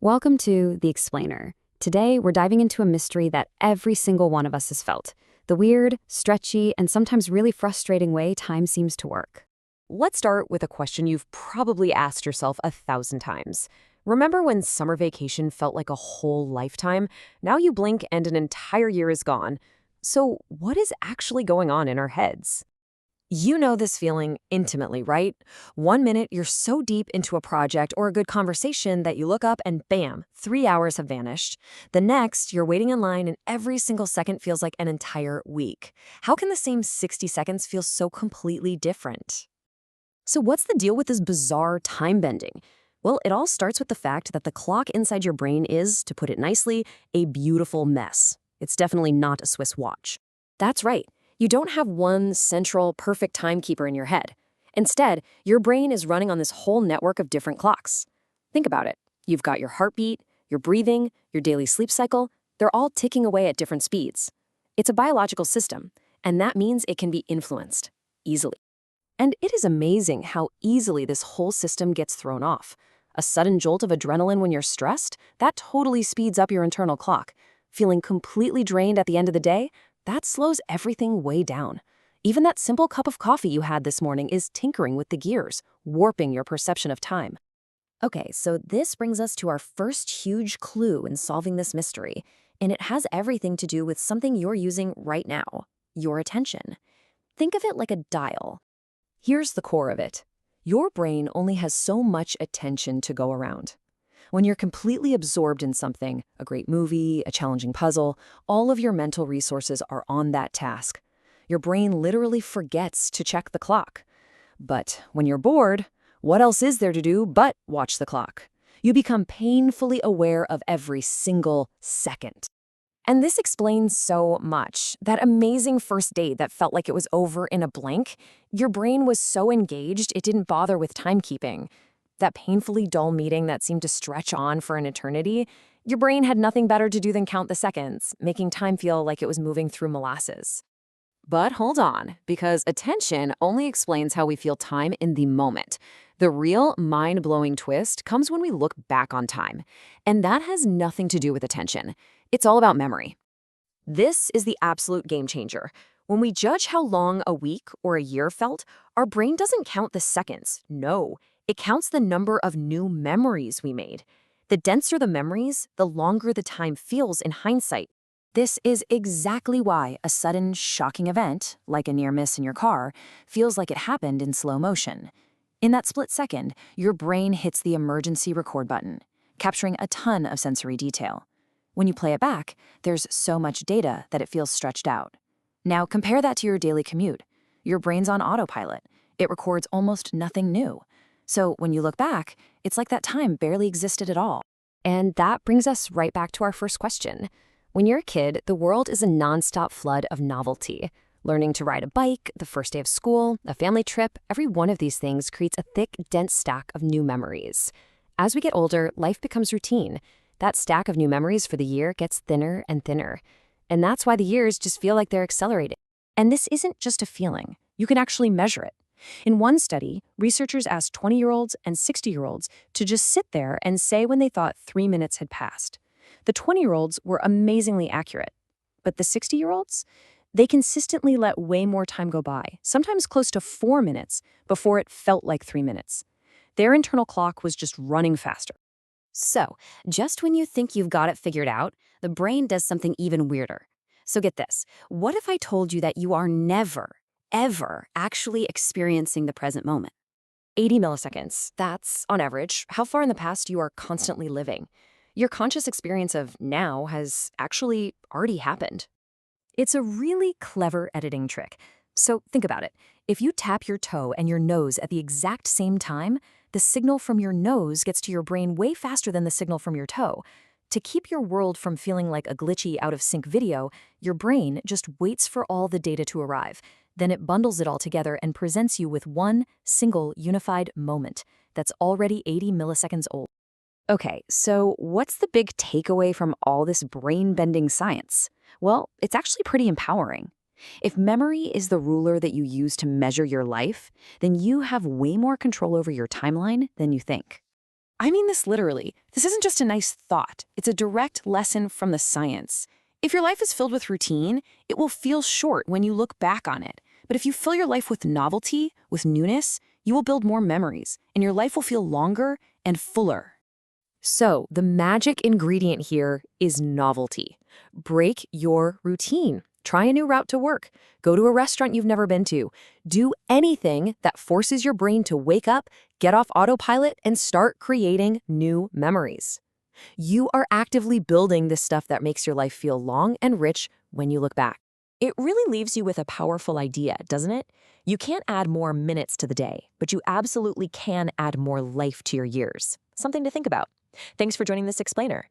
Welcome to The Explainer. Today, we're diving into a mystery that every single one of us has felt: the weird, stretchy, and sometimes really frustrating way time seems to work. Let's start with a question you've probably asked yourself 1,000 times. Remember when summer vacation felt like a whole lifetime? Now you blink and an entire year is gone. So, what is actually going on in our heads? You know this feeling intimately, right? One minute you're so deep into a project or a good conversation that you look up and bam, 3 hours have vanished. The next, you're waiting in line and every single second feels like an entire week. How can the same 60 seconds feel so completely different? So what's the deal with this bizarre time bending? Well, it all starts with the fact that the clock inside your brain is, to put it nicely, a beautiful mess. It's definitely not a Swiss watch. That's right. You don't have one central, perfect timekeeper in your head. Instead, your brain is running on this whole network of different clocks. Think about it. You've got your heartbeat, your breathing, your daily sleep cycle. They're all ticking away at different speeds. It's a biological system, and that means it can be influenced easily. And it is amazing how easily this whole system gets thrown off. A sudden jolt of adrenaline when you're stressed, that totally speeds up your internal clock. Feeling completely drained at the end of the day, that slows everything way down. Even that simple cup of coffee you had this morning is tinkering with the gears, warping your perception of time. Okay, so this brings us to our first huge clue in solving this mystery, and it has everything to do with something you're using right now: your attention. Think of it like a dial. Here's the core of it. Your brain only has so much attention to go around. When you're completely absorbed in something, a great movie, a challenging puzzle, all of your mental resources are on that task. Your brain literally forgets to check the clock. But when you're bored, what else is there to do but watch the clock? You become painfully aware of every single second. And this explains so much. That amazing first date that felt like it was over in a blink, your brain was so engaged it didn't bother with timekeeping. That painfully dull meeting that seemed to stretch on for an eternity, your brain had nothing better to do than count the seconds, making time feel like it was moving through molasses. But hold on, because attention only explains how we feel time in the moment. The real mind-blowing twist comes when we look back on time. And that has nothing to do with attention. It's all about memory. This is the absolute game changer. When we judge how long a week or a year felt, our brain doesn't count the seconds. No, it counts the number of new memories we made. The denser the memories, the longer the time feels in hindsight. This is exactly why a sudden, shocking event, like a near miss in your car, feels like it happened in slow motion. In that split second, your brain hits the emergency record button, capturing a ton of sensory detail. When you play it back, there's so much data that it feels stretched out. Now compare that to your daily commute. Your brain's on autopilot. It records almost nothing new. So when you look back, it's like that time barely existed at all. And that brings us right back to our first question. When you're a kid, the world is a nonstop flood of novelty. Learning to ride a bike, the first day of school, a family trip, every one of these things creates a thick, dense stack of new memories. As we get older, life becomes routine. That stack of new memories for the year gets thinner and thinner. And that's why the years just feel like they're accelerating. And this isn't just a feeling. You can actually measure it. In one study, researchers asked 20-year-olds and 60-year-olds to just sit there and say when they thought 3 minutes had passed. The 20-year-olds were amazingly accurate. But the 60-year-olds? They consistently let way more time go by, sometimes close to 4 minutes, before it felt like 3 minutes. Their internal clock was just running faster. So, just when you think you've got it figured out, the brain does something even weirder. So get this. What if I told you that you are never, ever actually experiencing the present moment? 80 milliseconds. That's, on average, how far in the past you are constantly living. Your conscious experience of now has actually already happened. It's a really clever editing trick. So think about it. If you tap your toe and your nose at the exact same time, the signal from your nose gets to your brain way faster than the signal from your toe. To keep your world from feeling like a glitchy, out-of-sync video, your brain just waits for all the data to arrive. Then it bundles it all together and presents you with one single unified moment that's already 80 milliseconds old. Okay, so what's the big takeaway from all this brain-bending science? Well, it's actually pretty empowering. If memory is the ruler that you use to measure your life, then you have way more control over your timeline than you think. I mean this literally. This isn't just a nice thought. It's a direct lesson from the science. If your life is filled with routine, it will feel short when you look back on it. But if you fill your life with novelty, with newness, you will build more memories, and your life will feel longer and fuller. So, the magic ingredient here is novelty. Break your routine. Try a new route to work. Go to a restaurant you've never been to. Do anything that forces your brain to wake up, get off autopilot, and start creating new memories. You are actively building the stuff that makes your life feel long and rich when you look back. It really leaves you with a powerful idea, doesn't it? You can't add more minutes to the day, but you absolutely can add more life to your years. Something to think about. Thanks for joining this explainer.